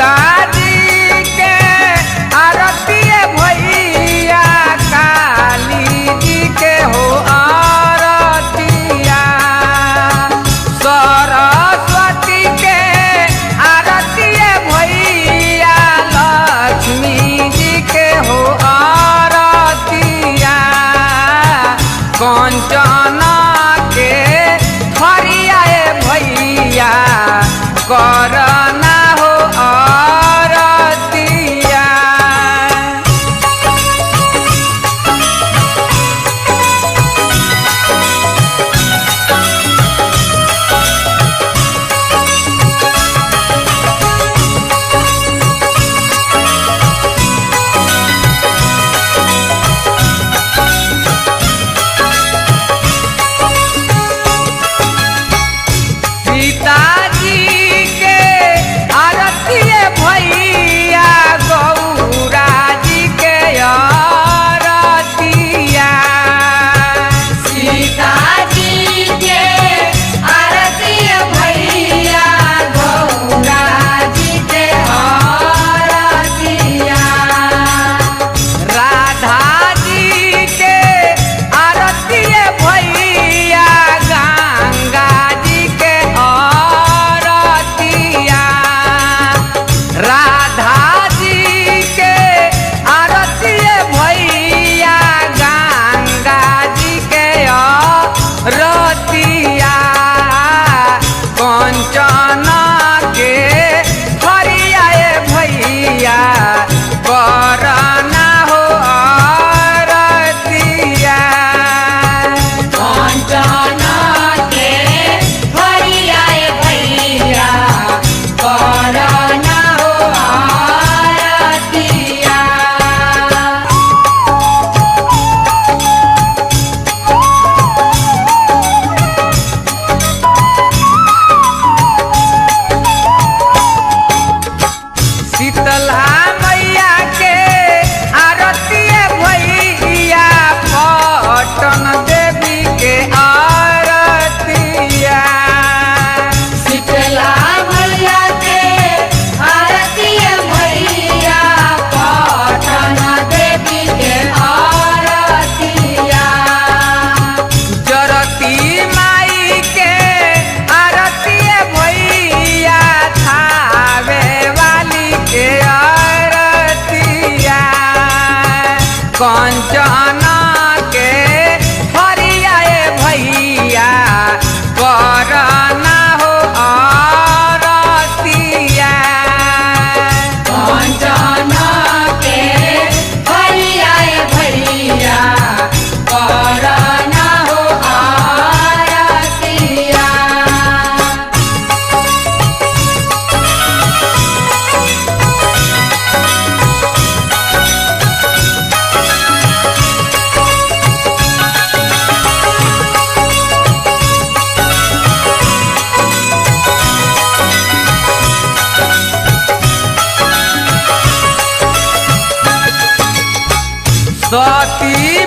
जी के आरती भैया काली जी के हो आरतिया सरस्वती के आरती भैया लक्ष्मी जी के हो आरतिया कंचन के हरिया भैया करना हो आरतिया। पिताजी के आरती भैया गौरा जी के आरतिया सीताजी के आरती भैया गौरा जी के आरतिया राधा जी के आरती भैया गंगा जी के आरतिया राधा जी के आरती भैया गंगा जी के आरतिया कंचन के हरिया भैया करना हो आरतिया। कंचन के हरिया भैया करना हो आरतिया। शीतला मैया के आरती भैया पटन देवी के आरतिया शीतला मैया के आरती भैया पटन देवी के आरतिया जरती माई के आरती भैया थावे वाली के आरतिया कंचन के हरिया भैया करना हो आरतिया। कंचन के हरिया भैया करना हो आरतिया। सती